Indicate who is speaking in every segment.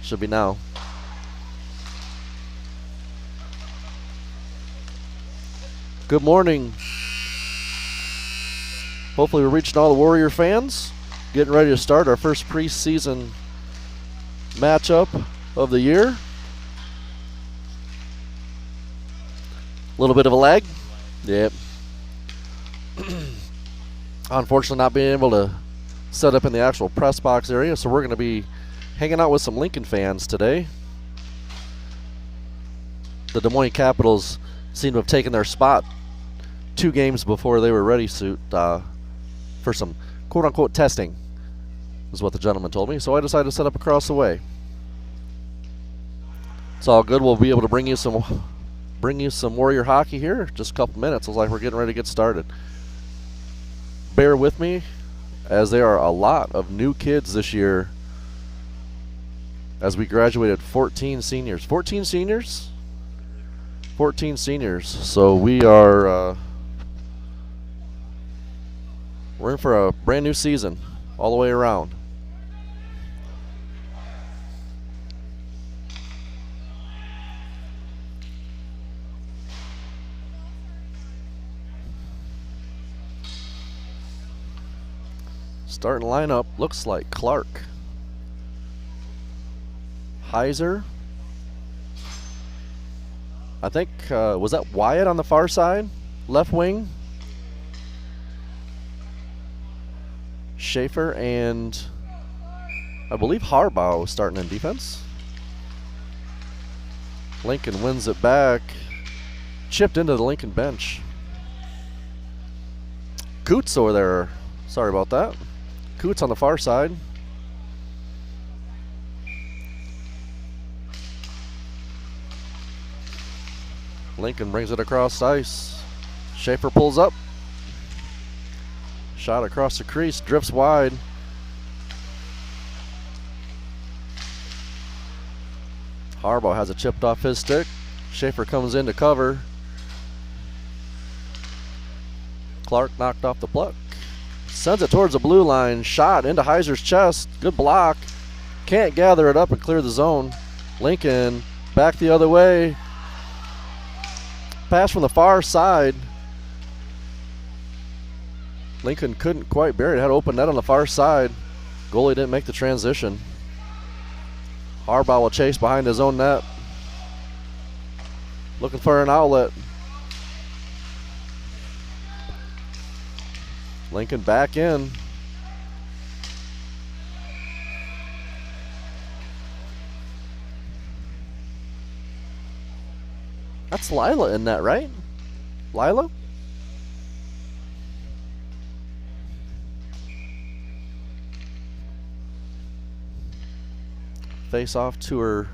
Speaker 1: Should be now. Good morning. Hopefully we're reaching all the Warrior fans. Getting ready to start our first preseason matchup of the year. A little bit of a lag. Yep. Unfortunately not being able to set up in the actual press box area, so we're going to be hanging out with some Lincoln fans today. The Des Moines Capitals seem to have taken their spot 2 games before they were ready for some quote-unquote testing, is what the gentleman told me. So I decided to set up across the way. It's all good. We'll be able to bring you some Warrior hockey here. Just a couple minutes. Looks like we're getting ready to get started. Bear with me, as there are a lot of new kids this year, as we graduated 14 seniors. 14 seniors? 14 seniors. So we are we're in for a brand new season all the way around. Starting lineup looks like Clark, Heiser. I think, was that Wyatt on the far side? Left wing. Schaefer and I believe Harbaugh starting in defense. Lincoln wins it back. Chipped into the Lincoln bench. Coots over there. Sorry about that. Coots on the far side. Lincoln brings it across ice. Schaefer pulls up. Shot across the crease, drifts wide. Harbaugh has it chipped off his stick. Schaefer comes in to cover. Clark knocked off the puck. Sends it towards the blue line. Shot into Heiser's chest. Good block. Can't gather it up and clear the zone. Lincoln back the other way. Pass from the far side. Lincoln couldn't quite bury it. Had open net on the far side. Goalie didn't make the transition. Harbaugh will chase behind his own net. Looking for an outlet. Lincoln back in. That's Lila in net, right? Lila? Face off to her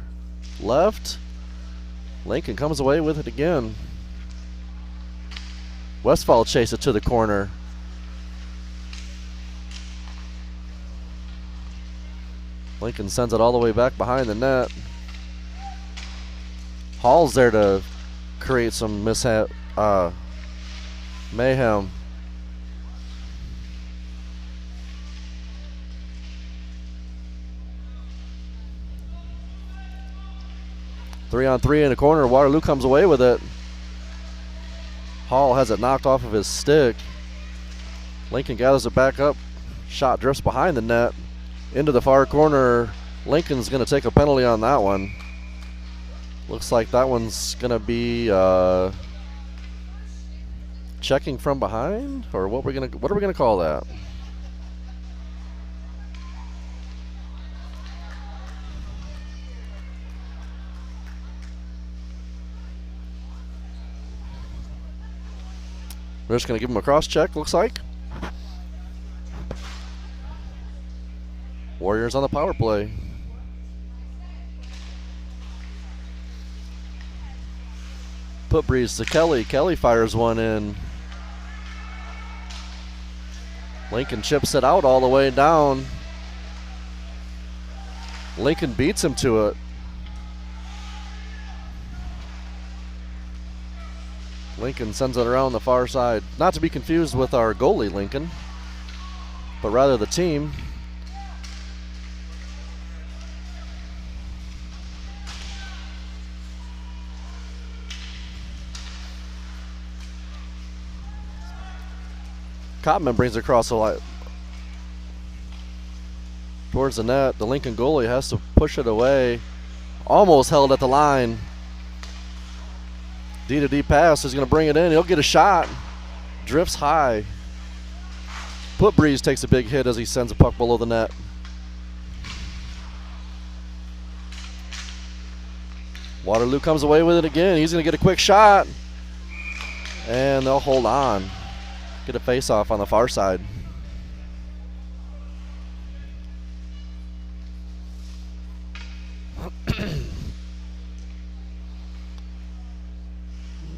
Speaker 1: left. Lincoln comes away with it again. Westfall chase it to the corner. Lincoln sends it all the way back behind the net. Hall's there to create some mayhem. Three on three in the corner. Waterloo comes away with it. Hall has it knocked off of his stick. Lincoln gathers it back up. Shot drifts behind the net. Into the far corner. Lincoln's going to take a penalty on that one. Looks like that one's going to be checking from behind, or what are we going to call that? We're just going to give him a cross check, looks like. Warriors on the power play. Put breeze to Kelly. Kelly fires one in. Lincoln chips it out all the way down. Lincoln beats him to it. Lincoln sends it around the far side. Not to be confused with our goalie, Lincoln, but rather the team. Cotman brings it across the line towards the net. The Lincoln goalie has to push it away. Almost held at the line. D-to-D pass is going to bring it in. He'll get a shot. Drifts high. Putbreeze takes a big hit as he sends a puck below the net. Waterloo comes away with it again. He's going to get a quick shot. And they'll hold on. Get a face-off on the far side.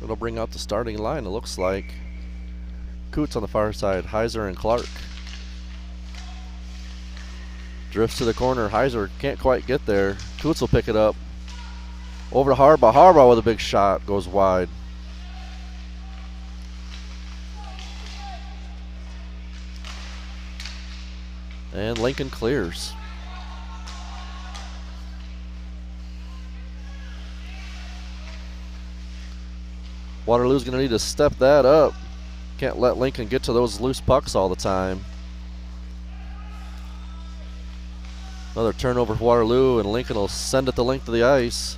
Speaker 1: It'll bring out the starting line, it looks like. Coots on the far side, Heiser and Clark. Drifts to the corner. Heiser can't quite get there. Coots will pick it up. Over to Harbaugh. Harbaugh with a big shot. Goes wide. And Lincoln clears. Waterloo's going to need to step that up. Can't let Lincoln get to those loose pucks all the time. Another turnover for Waterloo, and Lincoln will send it the length of the ice.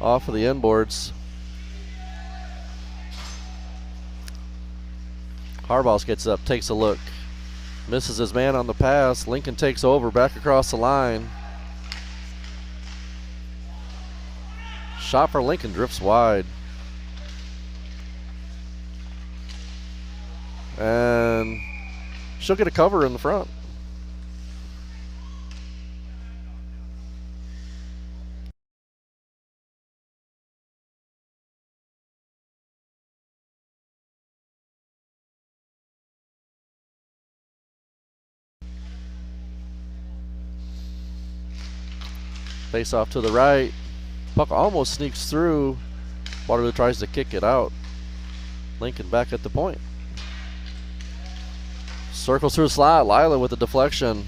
Speaker 1: Off of the inboards. Harbaugh gets up, takes a look. Misses his man on the pass. Lincoln takes over, back across the line. Shot for Lincoln, drifts wide. And she'll get a cover in the front. Face off to the right. Puck almost sneaks through. Waterloo tries to kick it out. Lincoln back at the point. Circles through the slot. Lila with the deflection.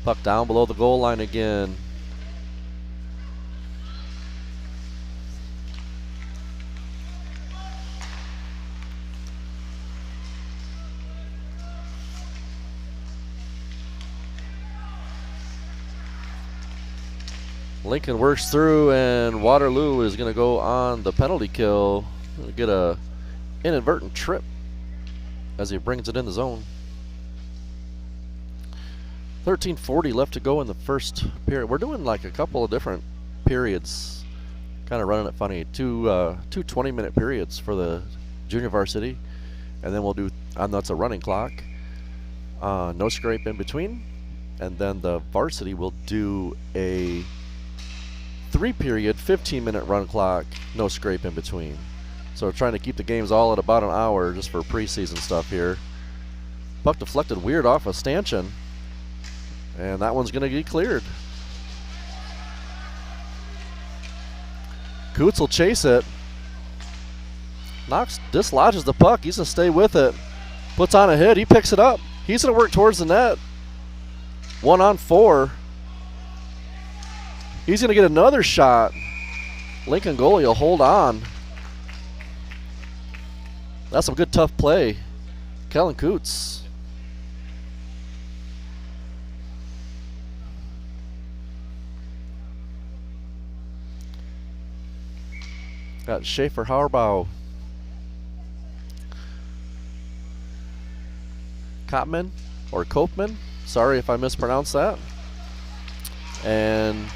Speaker 1: Puck down below the goal line again. Lincoln works through, and Waterloo is going to go on the penalty kill. Get a inadvertent trip as he brings it in the zone. 13:40 left to go in the first period. We're doing like a couple of different periods, kind of running it funny. Two 20-minute periods for the junior varsity, and then we'll do, that's a running clock. No scrape in between, and then the varsity will do a 3-period, 15-minute run clock, no scrape in between. So we're trying to keep the games all at about an hour just for preseason stuff here. Puck deflected weird off of Stanchion, and that one's going to get cleared. Coots will chase it. Dislodges the puck. He's going to stay with it. Puts on a hit. He picks it up. He's going to work towards the net. 1-on-4. He's going to get another shot. Lincoln goalie will hold on. That's some good tough play. Kellen Coots. Got Schaefer Harbaugh. Kopman or Kopman. Sorry if I mispronounced that. And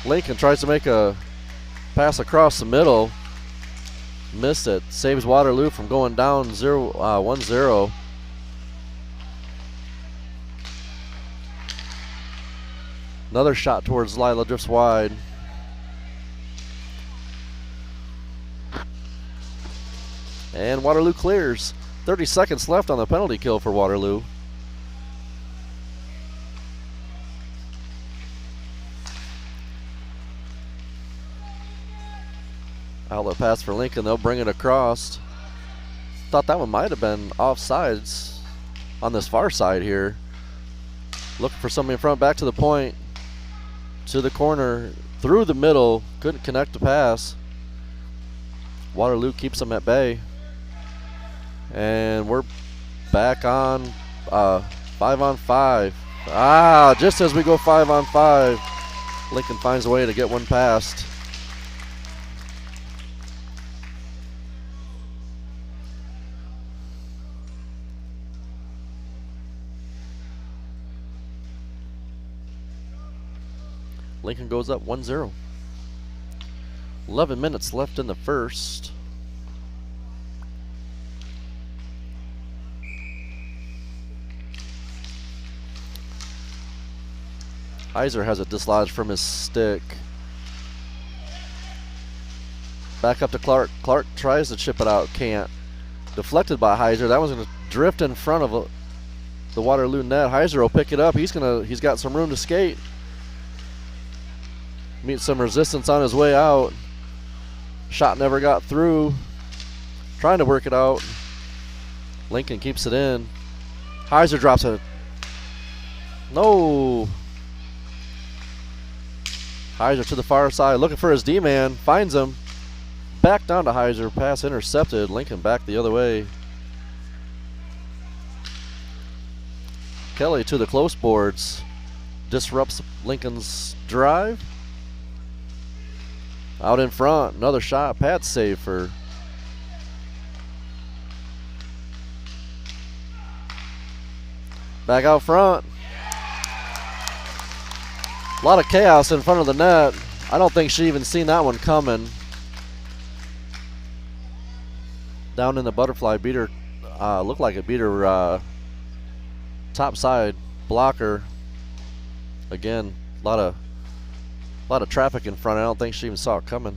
Speaker 1: Lincoln tries to make a pass across the middle. Missed it. Saves Waterloo from going down 1-0. Another shot towards Lila, drifts wide. And Waterloo clears. 30 seconds left on the penalty kill for Waterloo. Outlet pass for Lincoln. They'll bring it across. Thought that one might have been offsides on this far side here. Looking for somebody in front, back to the point, to the corner, through the middle, couldn't connect the pass. Waterloo keeps them at bay. And we're back on 5-on-5. Just as we go 5-on-5, Lincoln finds a way to get one past. Lincoln goes up 1-0. 11 minutes left in the first. Heiser has it dislodged from his stick. Back up to Clark. Clark tries to chip it out, can't. Deflected by Heiser. That one's going to drift in front of the Waterloo net. Heiser will pick it up. He's got some room to skate. Meets some resistance on his way out. Shot never got through. Trying to work it out. Lincoln keeps it in. Heiser drops it. No. Heiser to the far side, looking for his D-man. Finds him. Back down to Heiser. Pass intercepted. Lincoln back the other way. Kelly to the close boards. Disrupts Lincoln's drive. Out in front, another shot. Pad save for back out front. A lot of chaos in front of the net. I don't think she even seen that one coming. Down in the butterfly, beat her. Looked like it beat her top side blocker. Again, a lot of traffic in front. I don't think she even saw it coming.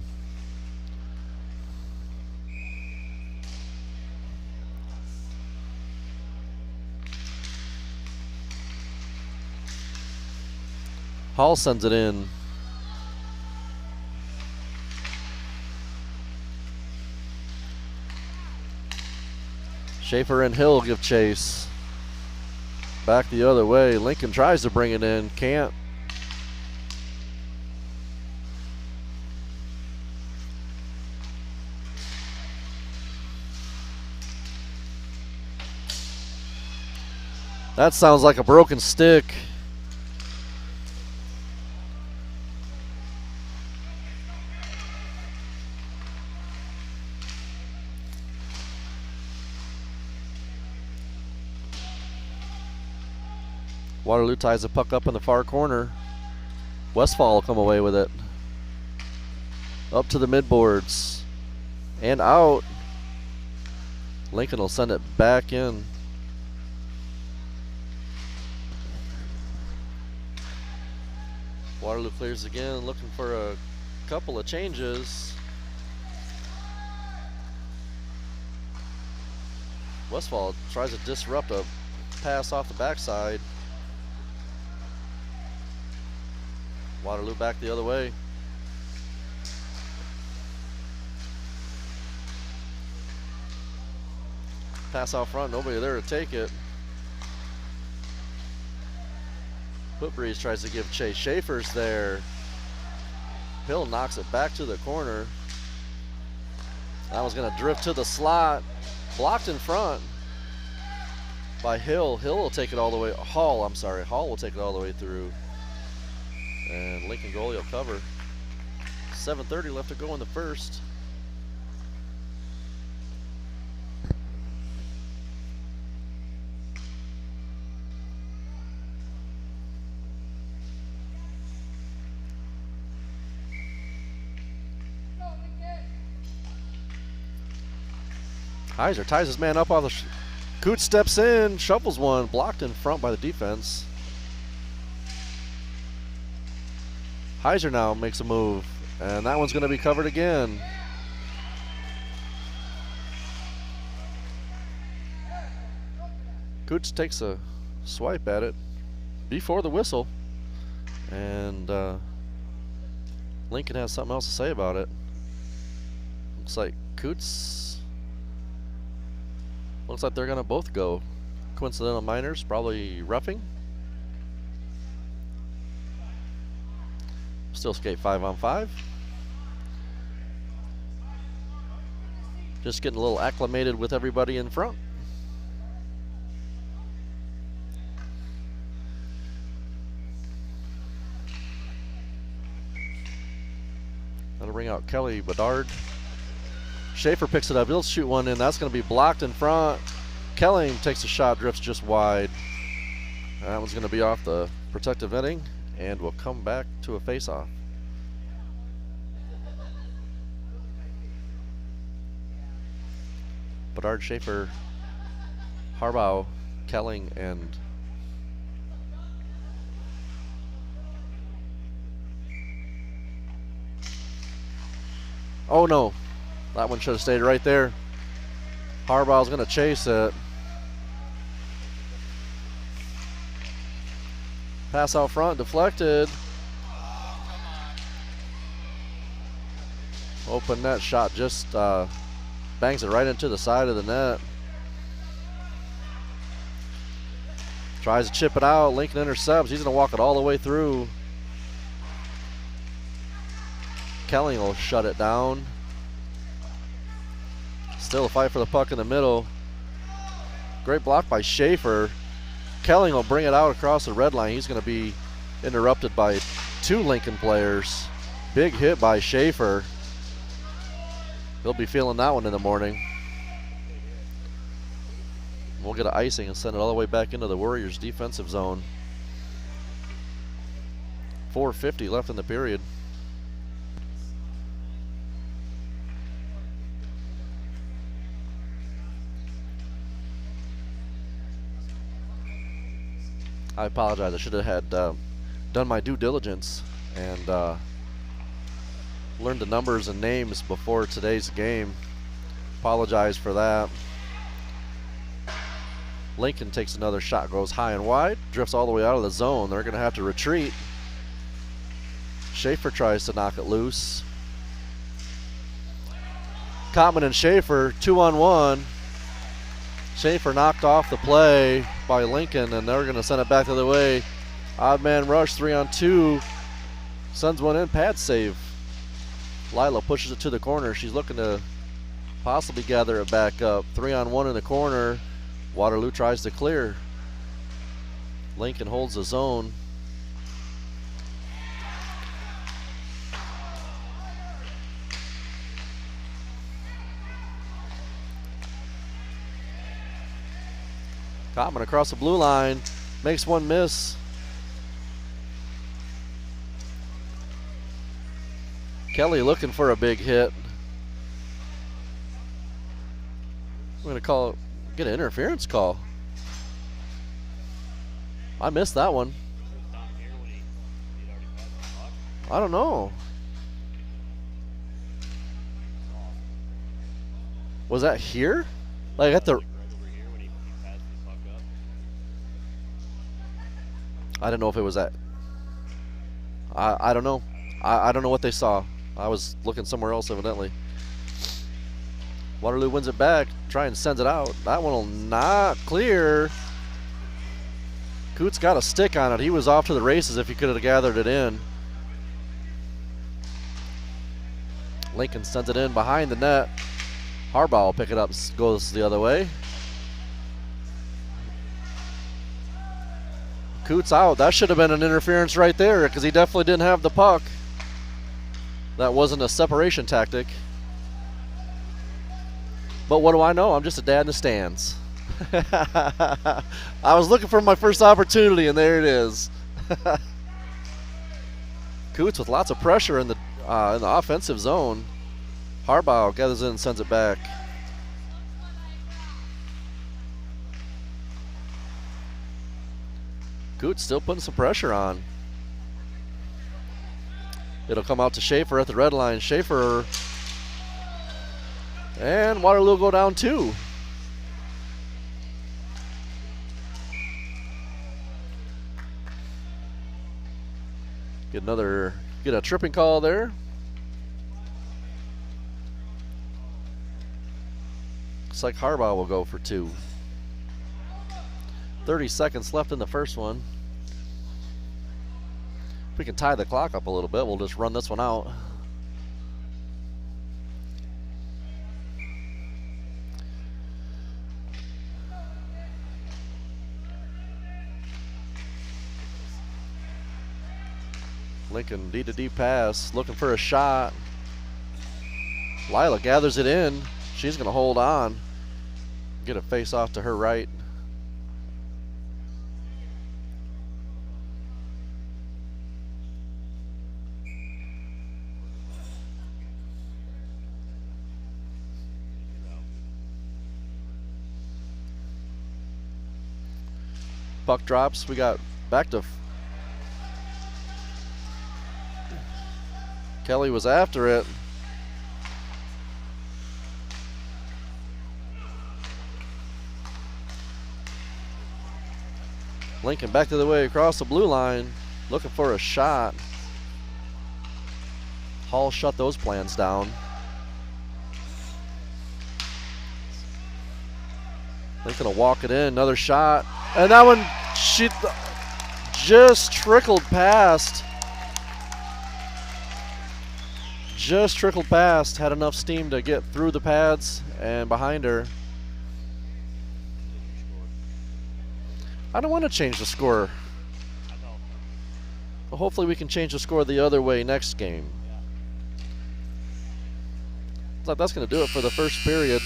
Speaker 1: Hall sends it in. Schaefer and Hill give chase. Back the other way. Lincoln tries to bring it in, can't. That sounds like a broken stick. Waterloo ties the puck up in the far corner. Westfall will come away with it. Up to the midboards. And out. Lincoln will send it back in. Waterloo clears again, looking for a couple of changes. Westfall tries to disrupt a pass off the backside. Waterloo back the other way. Pass out front, nobody there to take it. Footbreeze tries to give chase. Schaefer's there. Hill knocks it back to the corner. That was going to drift to the slot. Blocked in front by Hill. Hill will take it all the way. Hall will take it all the way through. And Lincoln goalie will cover. 7:30 left to go in the first. Heiser ties his man up on the. Coots steps in, shovels one, blocked in front by the defense. Heiser now makes a move, and that one's going to be covered again. Coots takes a swipe at it before the whistle, and Lincoln has something else to say about it. Looks like Looks like they're going to both go. Coincidental minors, probably roughing. Still skate 5-on-5. Just getting a little acclimated with everybody in front. That'll bring out Kelly Bedard. Schaefer picks it up. He'll shoot one in. That's going to be blocked in front. Kelly takes a shot, drifts just wide. That one's going to be off the protective netting and will come back to a face-off. Bedard, Schaefer, Harbaugh, Kelling, and oh no, that one should have stayed right there. Harbaugh's going to chase it. Pass out front, deflected. Open net shot, just bangs it right into the side of the net. Tries to chip it out. Lincoln intercepts. He's going to walk it all the way through. Kelly will shut it down. Still a fight for the puck in the middle. Great block by Schaefer. Kelly will bring it out across the red line. He's going to be interrupted by two Lincoln players. Big hit by Schaefer. He'll be feeling that one in the morning. We'll get an icing and send it all the way back into the Warriors' defensive zone. 4:50 left in the period. I apologize. I should have had done my due diligence and learned the numbers and names before today's game. Apologize for that. Lincoln takes another shot, goes high and wide, drifts all the way out of the zone. They're going to have to retreat. Schaefer tries to knock it loose. Kottman and Schaefer, 2-on-1. Schaefer knocked off the play by Lincoln, and they're going to send it back the other way. Odd man rush, 3-on-2. Sends one in, pad save. Lila pushes it to the corner. She's looking to possibly gather it back up. 3-on-1 in the corner. Waterloo tries to clear. Lincoln holds the zone. Kottman across the blue line, makes one miss. Kelly looking for a big hit. We're going to get an interference call. I missed that one. I don't know. Was that here? Like at the... I don't know if it was that. I don't know. I don't know what they saw. I was looking somewhere else evidently. Waterloo wins it back. Try and sends it out. That one will not clear. Coots got a stick on it. He was off to the races if he could have gathered it in. Lincoln sends it in behind the net. Harbaugh will pick it up. Goes the other way. Coots out. That should have been an interference right there because he definitely didn't have the puck. That wasn't a separation tactic. But what do I know? I'm just a dad in the stands. I was looking for my first opportunity, and there it is. Coots with lots of pressure in the offensive zone. Harbaugh gathers in and sends it back. Coots still putting some pressure on. It'll come out to Schaefer at the red line. Schaefer and Waterloo go down 2. Get a tripping call there. Looks like Harbaugh will go for 2. 30 seconds left in the first one. we can tie the clock up a little bit, we'll just run this one out. Lincoln D-to-D pass, looking for a shot. Lila gathers it in. She's going to hold on. Get a face off to her right. Puck drops. We got back to Kelly was after it. Lincoln back to the way across the blue line, looking for a shot. Hall shut those plans down. Lincoln will walk it in, another shot. And that one, she just trickled past. Just trickled past, had enough steam to get through the pads and behind her. I don't want to change the score. But hopefully we can change the score the other way next game. Looks like that's going to do it for the first period.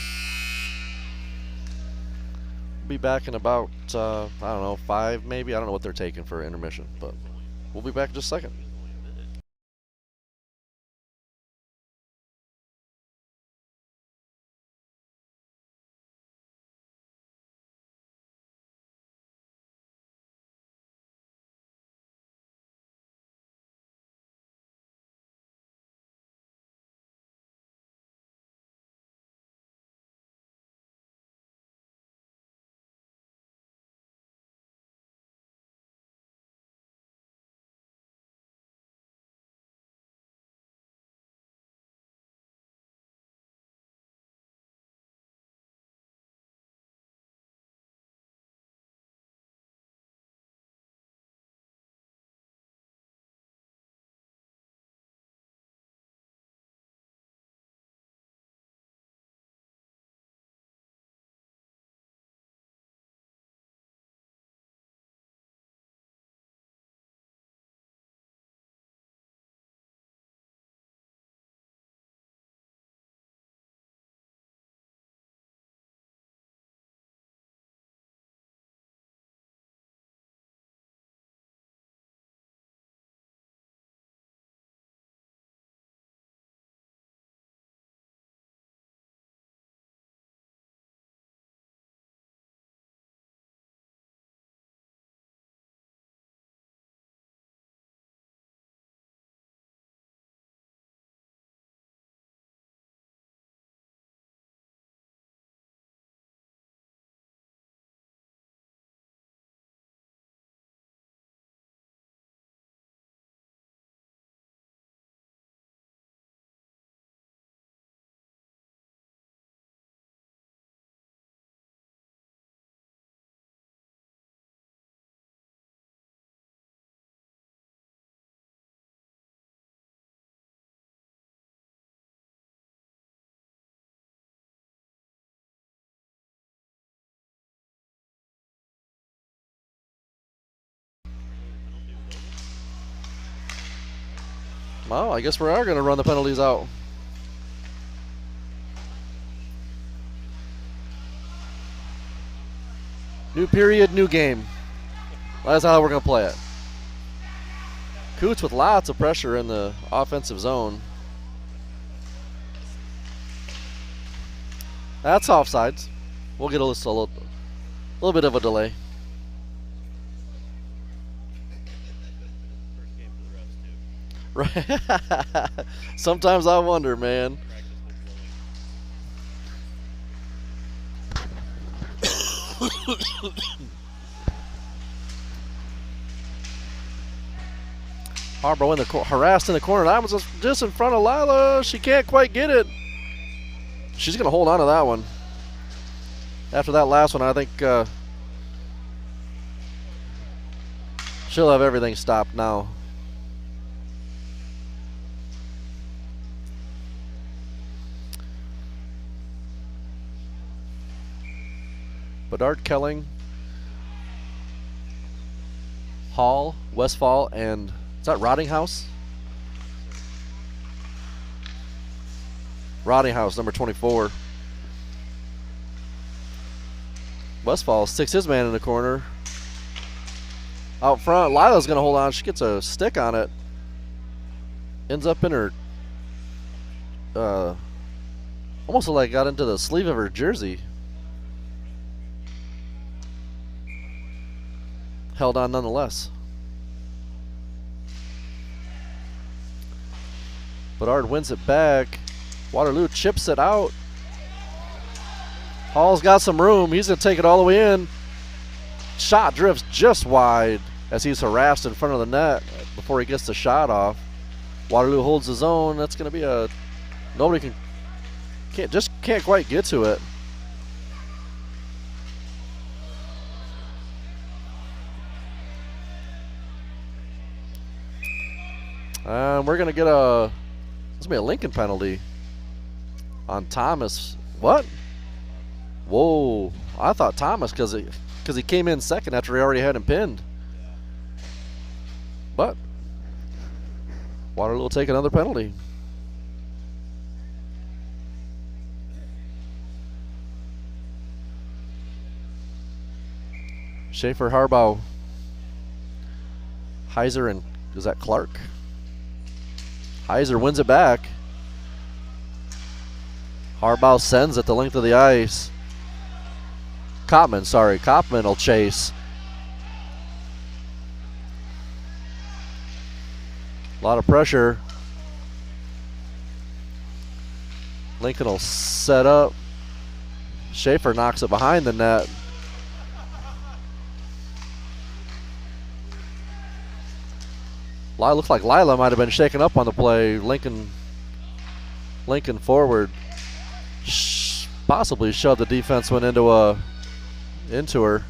Speaker 1: We'll be back in about, I don't know, 5 maybe. I don't know what they're taking for intermission, but we'll be back in just a second. Well, I guess we are going to run the penalties out. New period, new game. That's how we're going to play it. Coots with lots of pressure in the offensive zone. That's offsides. We'll get a little bit of a delay. Right. Sometimes I wonder, man. Harborough in the harassed in the corner. That was just in front of Lila. She can't quite get it. She's going to hold on to that one. After that last one, I think she'll have everything stopped now. Bedard, Kelling, Hall, Westfall, and is that Rottinghouse? Rottinghouse, number 24. Westfall sticks his man in the corner. Out front, Lila's going to hold on. She gets a stick on it. Ends up in her, almost like got into the sleeve of her jersey. Held on nonetheless. Bedard wins it back. Waterloo chips it out. Hall's got some room. He's going to take it all the way in. Shot drifts just wide as he's harassed in front of the net before he gets the shot off. Waterloo holds his own. That's going to be a nobody can't quite get to it. We're going to get this will be a Lincoln penalty on Thomas. What? Whoa. I thought Thomas because he came in second after he already had him pinned. But Waterloo will take another penalty. Schaefer, Harbaugh, Heiser, and is that Clark? Heiser wins it back. Harbaugh sends it the length of the ice. Kopman will chase. A lot of pressure. Lincoln will set up. Schaefer knocks it behind the net. Looks like Lila might have been shaken up on the play. Lincoln forward. Possibly shoved the defenseman into her.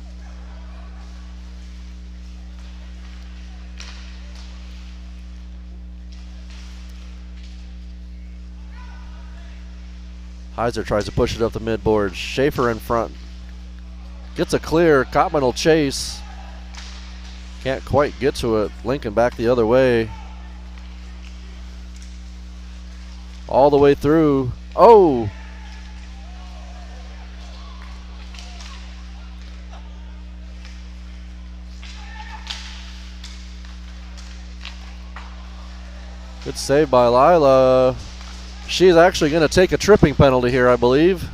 Speaker 1: Heiser tries to push it up the midboard. Schaefer in front. Gets a clear. Kopman will chase. Can't quite get to it. Lincoln back the other way. All the way through. Oh! Good save by Lila. She's actually going to take a tripping penalty here, I believe.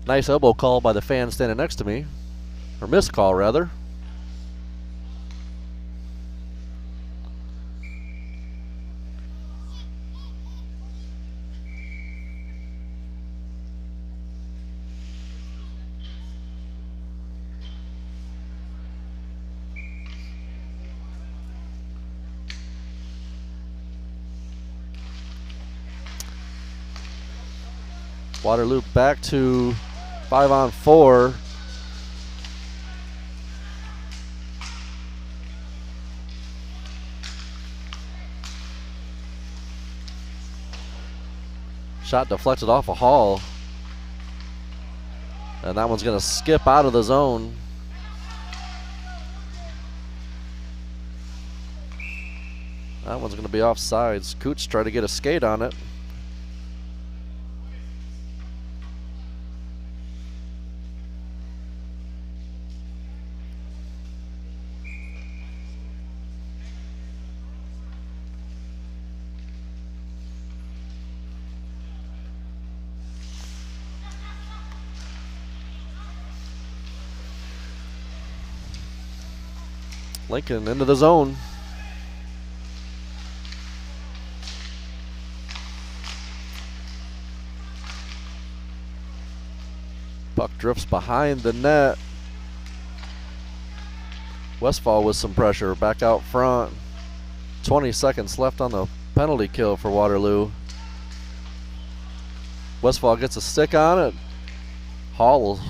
Speaker 1: Nice elbow call by the fan standing next to me. Or missed call, rather. Waterloo back to 5-on-4. Shot deflected off a Hall. And that one's going to skip out of the zone. That one's going to be offsides. Coots tried to get a skate on it. Lincoln into the zone. Puck drifts behind the net. Westfall with some pressure back out front. 20 seconds left on the penalty kill for Waterloo. Westfall gets a stick on it. Hall will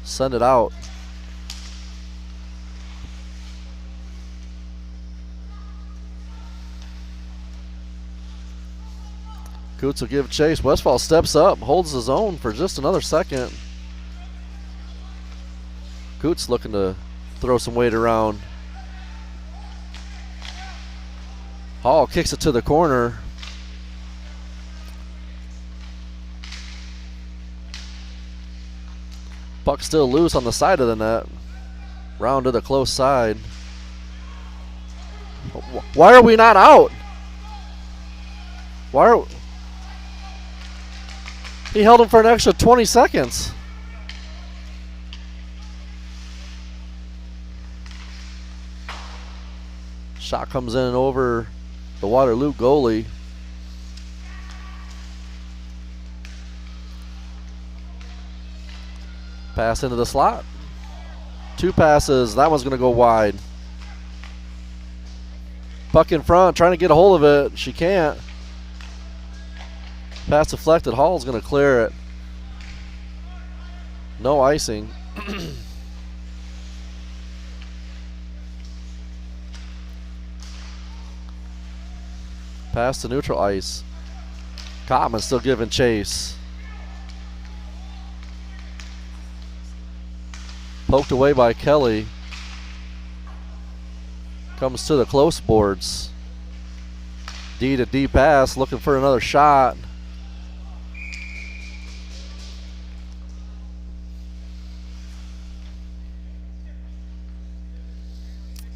Speaker 1: send it out. Coots will give chase. Westfall steps up, holds his own for just another second. Coots looking to throw some weight around. Hall kicks it to the corner. Puck still loose on the side of the net. Round to the close side. Why are we not out? Why are... He held him for an extra 20 seconds. Shot comes in over the Waterloo goalie. Pass into the slot. 2 passes. That one's going to go wide. Puck in front, trying to get a hold of it. She can't. Pass deflected. Hall's going to clear it. No icing. Pass to neutral ice. Cotman still giving chase. Poked away by Kelly. Comes to the close boards. D to D pass, looking for another shot.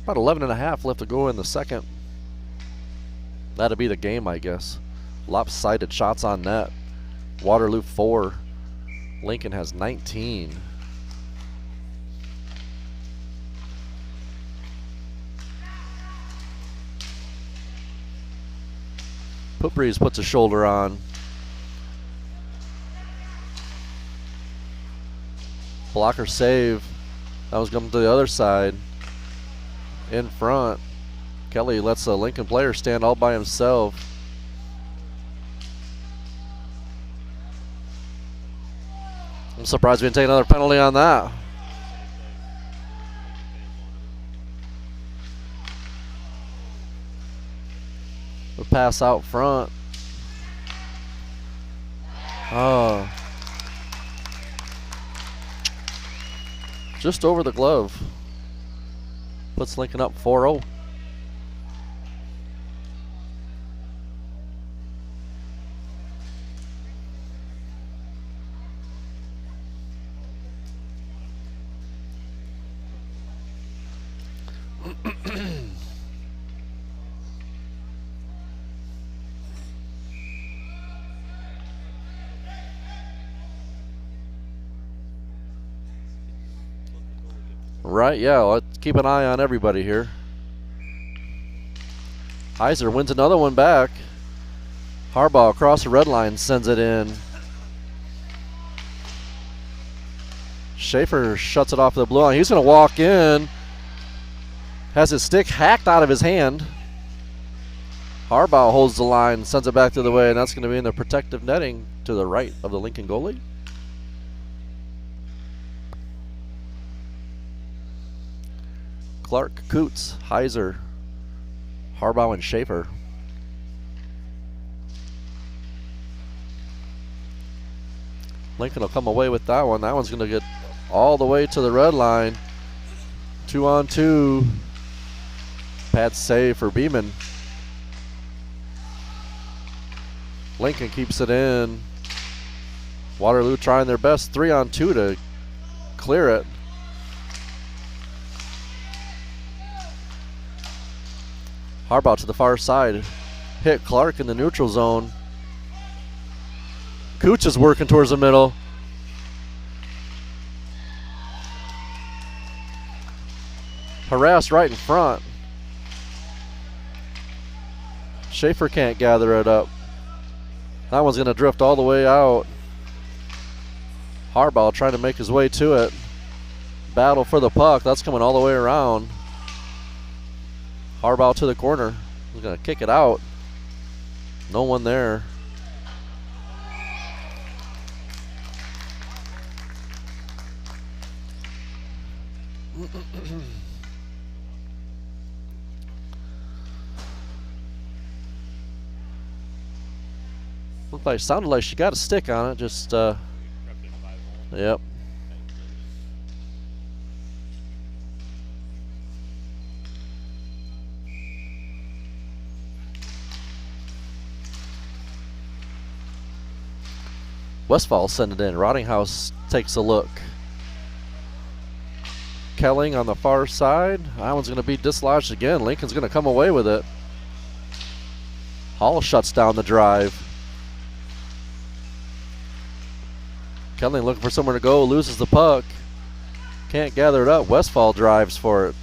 Speaker 1: About 11 and a half left to go in the second. That'll be the game, I guess. Lopsided shots on net. Waterloo 4. Lincoln has 19. Poopbreeze puts a shoulder on. Blocker save. That was coming to the other side. In front. Kelly lets a Lincoln player stand all by himself. I'm surprised we didn't take another penalty on that. The pass out front. Oh. Just over the glove. Puts Lincoln up 4-0. Right, yeah, let's keep an eye on everybody here. Heiser wins another one back. Harbaugh across the red line, sends it in. Schaefer shuts it off the blue line. He's going to walk in. Has his stick hacked out of his hand. Harbaugh holds the line, sends it back to the way, and that's going to be in the protective netting to the right of the Lincoln goalie. Clark, Coots, Heiser, Harbaugh, and Schaefer. Lincoln will come away with that one. That one's going to get all the way to the red line. 2-on-2. Pad save for Beeman. Lincoln keeps it in. Waterloo trying their best. 3-on-2 to clear it. Harbaugh to the far side. Hit Clark in the neutral zone. Cooch is working towards the middle. Harassed right in front. Schaefer can't gather it up. That one's going to drift all the way out. Harbaugh trying to make his way to it. Battle for the puck. That's coming all the way around. Harbaugh to the corner. He's going to kick it out. No one there. Sounded like she got a stick on it. Just, yep. Westfall send it in. Rottinghouse takes a look. Kelling on the far side. That one's going to be dislodged again. Lincoln's going to come away with it. Hall shuts down the drive. Kelling looking for somewhere to go, loses the puck. Can't gather it up. Westfall drives for it.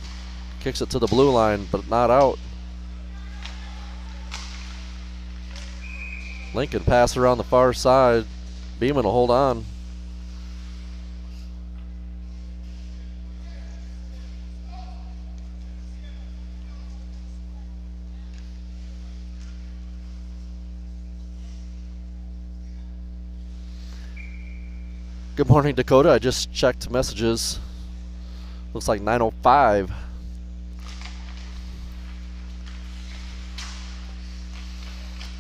Speaker 1: Kicks it to the blue line, but not out. Lincoln pass around the far side. Beeman will hold on. Good morning, Dakota. I just checked messages. Looks like 9:05.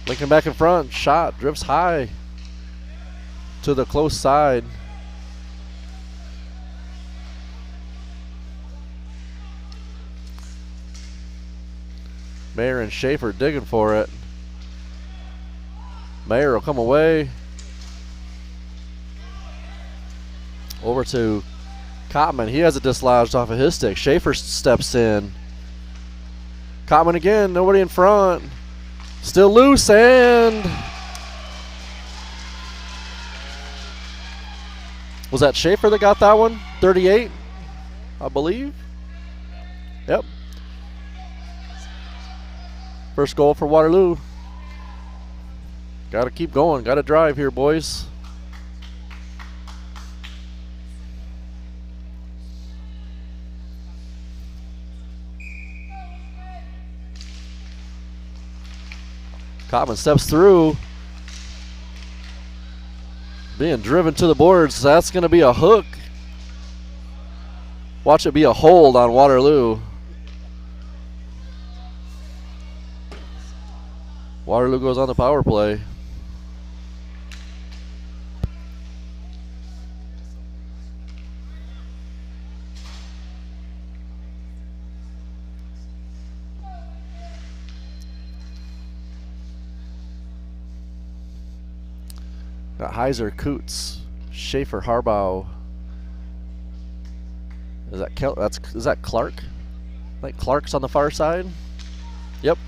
Speaker 1: Lincoln back in front. Shot. Drifts high to the close side. Mayer and Schaefer digging for it. Mayer will come away. Over to Cotman. He has it dislodged off of his stick. Schaefer steps in. Cotman again. Nobody in front. Still loose, and was that Schaefer that got that one? 38, I believe. Yep. First goal for Waterloo. Got to keep going. Got to drive here, boys. Cotman steps through. Being driven to the boards. That's going to be a hook. Watch it be a hold on Waterloo. Waterloo goes on the power play. Got Heiser, Coots, Schaefer, Harbaugh. Is that Clark? I think Clark's on the far side. Yep.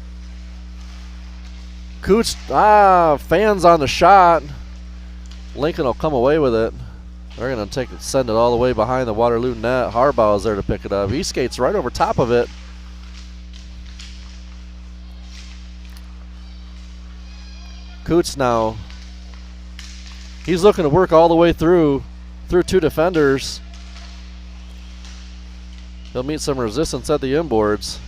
Speaker 1: Coots, fans on the shot. Lincoln will come away with it. They're going to send it all the way behind the Waterloo net. Harbaugh is there to pick it up. He skates right over top of it. Coots now. He's looking to work all the way through two defenders. He'll meet some resistance at the inboards.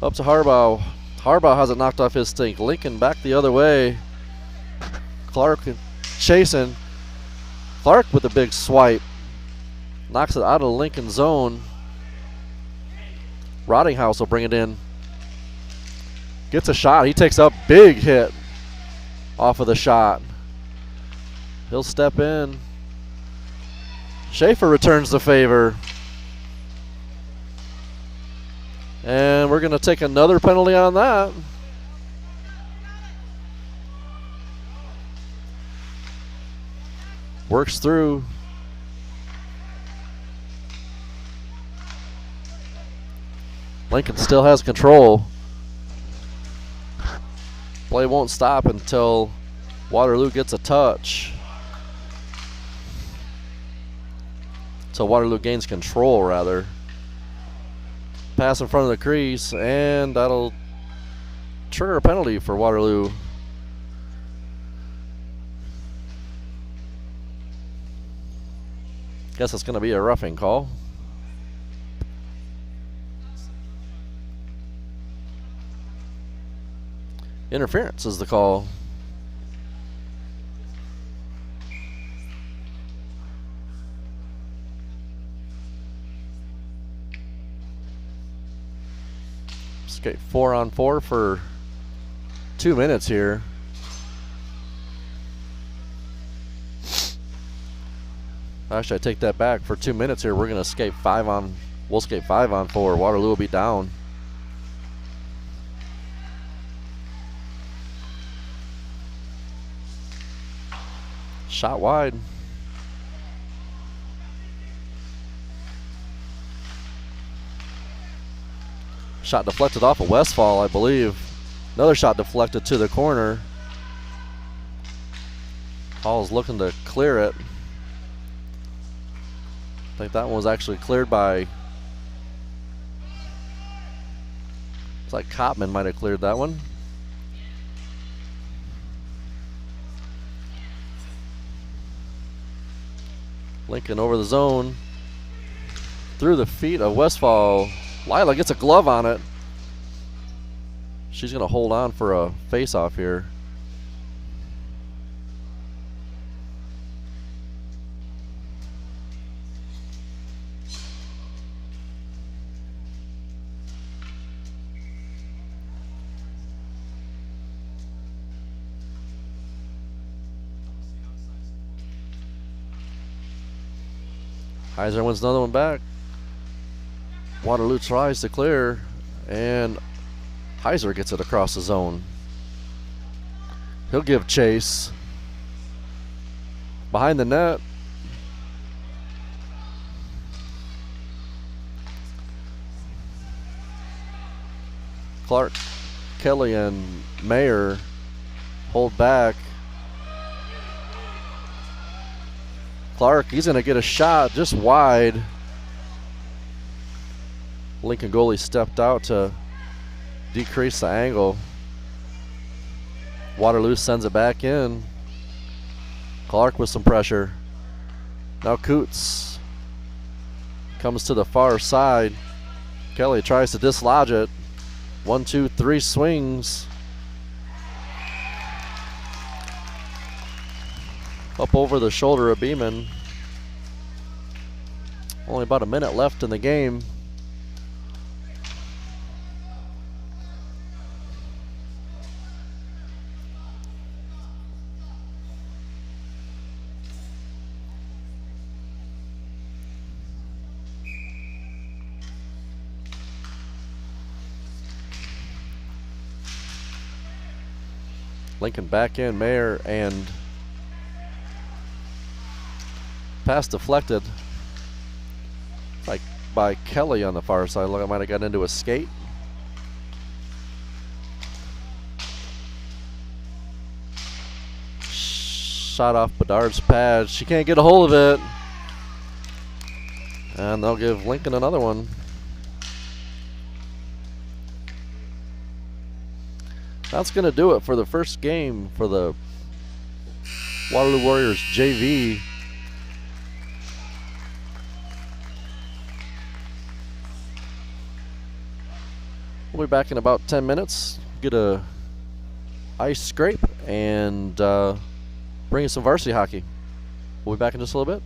Speaker 1: Up to Harbaugh. Harbaugh has it knocked off his stink. Lincoln back the other way. Clark chasing. Clark with a big swipe. Knocks it out of the Lincoln zone. Rottinghouse will bring it in. Gets a shot. He takes a big hit off of the shot. He'll step in. Schaefer returns the favor. And we're going to take another penalty on that. Works through. Lincoln still has control. Play won't stop until Waterloo gets a touch. Until Waterloo gains control, rather. Pass in front of the crease, and that'll trigger a penalty for Waterloo. Guess it's going to be a roughing call. Interference is the call. Skate 4-on-4 for 2 minutes here. Actually, I take that back. For 2 minutes here, we're going to skate 5-on. We'll skate 5-on-4. Waterloo will be down. Shot wide. Shot deflected off of Westfall, I believe. Another shot deflected to the corner. Hall's looking to clear it. I think that one was actually cleared by, it's like Copman might have cleared that one. Lincoln over the zone. Through the feet of Westfall. Lila gets a glove on it. She's going to hold on for a face-off here. Heiser wins another one back. Waterloo tries to clear, and Heiser gets it across the zone. He'll give chase. Behind the net. Clark, Kelly, and Mayer hold back. Clark, he's going to get a shot just wide. Lincoln goalie stepped out to decrease the angle. Waterloo sends it back in. Clark with some pressure. Now Coots comes to the far side. Kelly tries to dislodge it. 1, 2, 3 swings. Up over the shoulder of Beeman. Only about a minute left in the game. Lincoln back in, Mayer, and pass deflected by Kelly on the far side. Look, I might have got into a skate. Shot off Bedard's pad. She can't get a hold of it. And they'll give Lincoln another one. That's going to do it for the first game for the Waterloo Warriors JV. We'll be back in about 10 minutes. Get a ice scrape and bring you some varsity hockey. We'll be back in just a little bit.